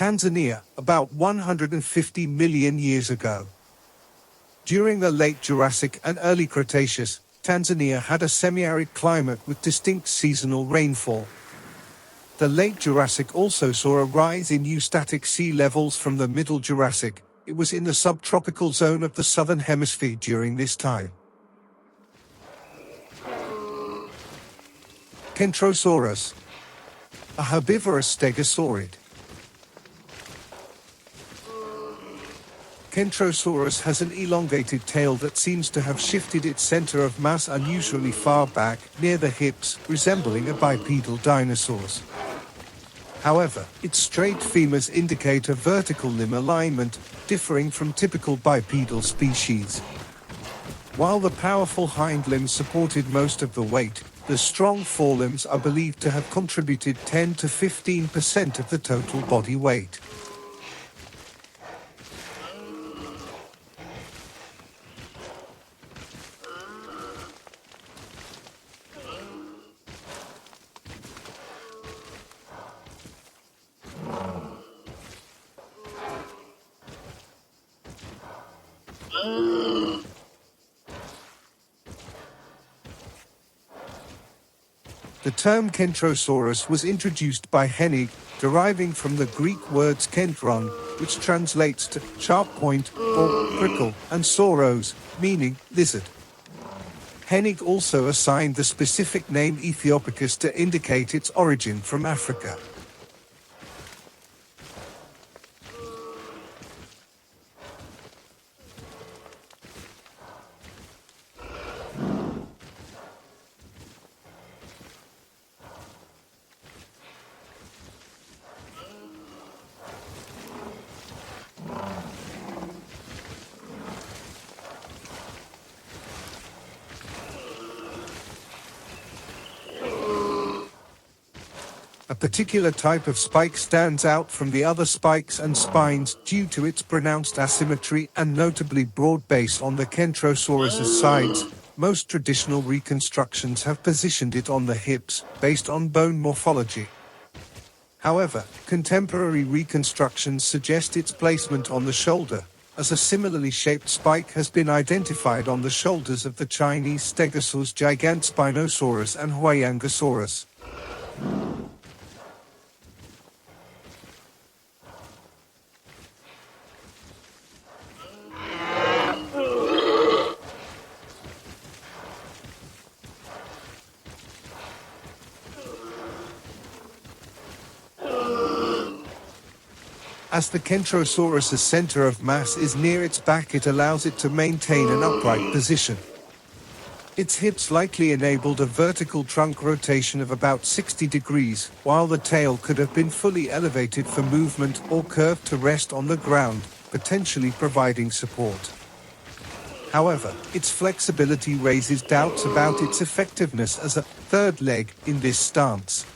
Tanzania, about 150 million years ago. During the late Jurassic and early Cretaceous, Tanzania had a semi-arid climate with distinct seasonal rainfall. The late Jurassic also saw a rise in eustatic sea levels from the middle Jurassic. It was in the subtropical zone of the southern hemisphere during this time. Kentrosaurus, a herbivorous stegosaurid. Kentrosaurus has an elongated tail that seems to have shifted its center of mass unusually far back, near the hips, resembling a bipedal dinosaur's. However, its straight femurs indicate a vertical limb alignment, differing from typical bipedal species. While the powerful hind limbs supported most of the weight, the strong forelimbs are believed to have contributed 10 to 15% of the total body weight. The term Kentrosaurus was introduced by Hennig, deriving from the Greek words kentron, which translates to sharp point or prickle, and sauros, meaning lizard. Hennig also assigned the specific name Ethiopicus to indicate its origin from Africa. A particular type of spike stands out from the other spikes and spines due to its pronounced asymmetry and notably broad base on the Kentrosaurus's sides. Most traditional reconstructions have positioned it on the hips, based on bone morphology. However, contemporary reconstructions suggest its placement on the shoulder, as a similarly shaped spike has been identified on the shoulders of the Chinese stegosaurs Gigantspinosaurus and Huayangosaurus. As the Kentrosaurus's center of mass is near its back, it allows it to maintain an upright position. Its hips likely enabled a vertical trunk rotation of about 60 degrees, while the tail could have been fully elevated for movement or curved to rest on the ground, potentially providing support. However, its flexibility raises doubts about its effectiveness as a third leg in this stance.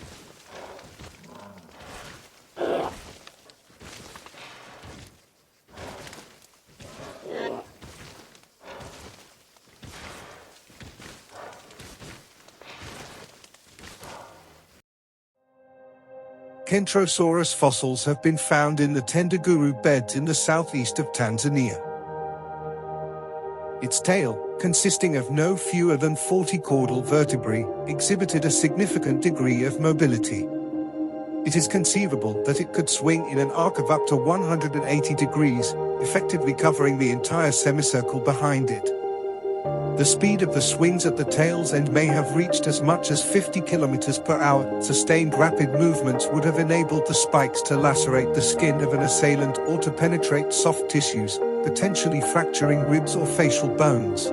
Kentrosaurus fossils have been found in the Tendaguru beds in the southeast of Tanzania. Its tail, consisting of no fewer than 40 caudal vertebrae, exhibited a significant degree of mobility. It is conceivable that it could swing in an arc of up to 180 degrees, effectively covering the entire semicircle behind it. The speed of the swings at the tail's end may have reached as much as 50 km per hour. Sustained rapid movements would have enabled the spikes to lacerate the skin of an assailant or to penetrate soft tissues, potentially fracturing ribs or facial bones.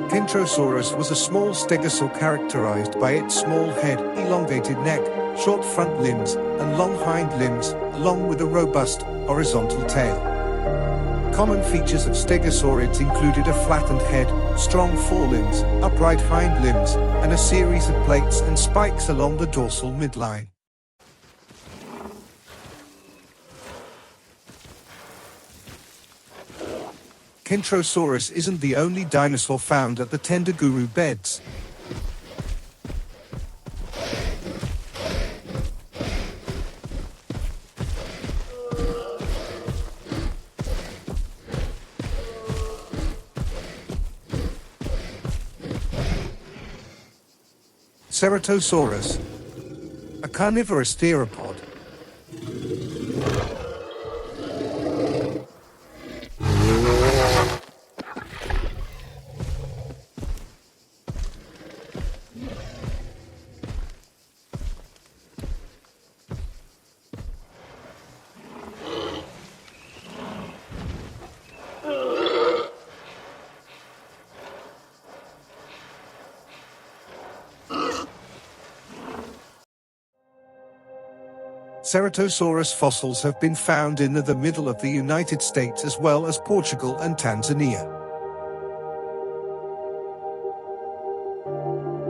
Kentrosaurus was a small stegosaur characterized by its small head, elongated neck, short front limbs, and long hind limbs, along with a robust, horizontal tail. Common features of stegosaurids included a flattened head, strong forelimbs, upright hind limbs, and a series of plates and spikes along the dorsal midline. Kentrosaurus isn't the only dinosaur found at the Tendaguru beds. Ceratosaurus, a carnivorous theropod. Ceratosaurus fossils have been found in the middle of the United States as well as Portugal and Tanzania.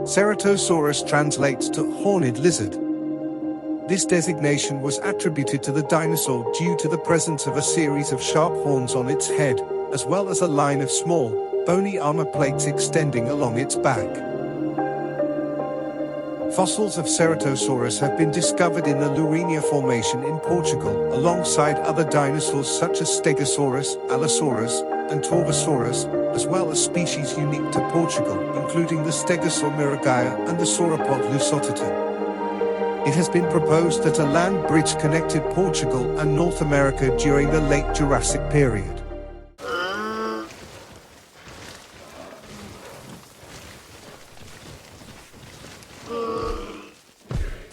Ceratosaurus translates to horned lizard. This designation was attributed to the dinosaur due to the presence of a series of sharp horns on its head, as well as a line of small, bony armor plates extending along its back. Fossils of Ceratosaurus have been discovered in the Lourinhã Formation in Portugal, alongside other dinosaurs such as Stegosaurus, Allosaurus, and Torvosaurus, as well as species unique to Portugal, including the Stegosaur miragaia and the sauropod Lusotata. It has been proposed that a land bridge connected Portugal and North America during the late Jurassic period.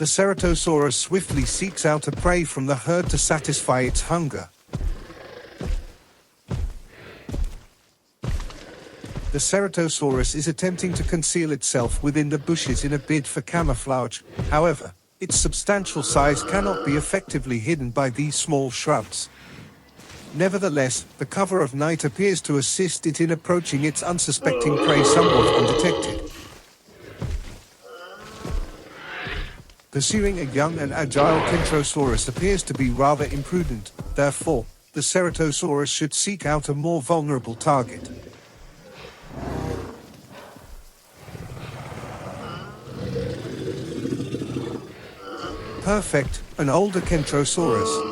The Ceratosaurus swiftly seeks out a prey from the herd to satisfy its hunger. The Ceratosaurus is attempting to conceal itself within the bushes in a bid for camouflage. However, its substantial size cannot be effectively hidden by these small shrubs. Nevertheless, the cover of night appears to assist it in approaching its unsuspecting prey somewhat undetected. Pursuing a young and agile Kentrosaurus appears to be rather imprudent, therefore, the Ceratosaurus should seek out a more vulnerable target. Perfect, an older Kentrosaurus.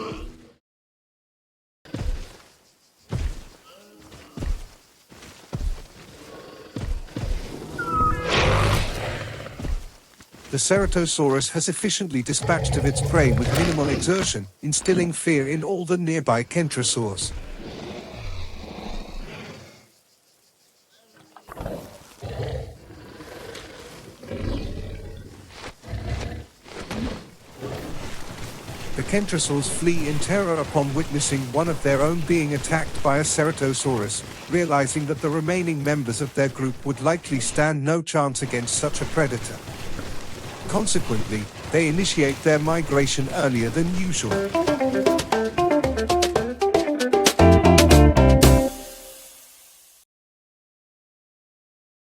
The Ceratosaurus has efficiently dispatched of its prey with minimal exertion, instilling fear in all the nearby Kentrosaurs. The Kentrosaurs flee in terror upon witnessing one of their own being attacked by a Ceratosaurus, realizing that the remaining members of their group would likely stand no chance against such a predator. Consequently, they initiate their migration earlier than usual.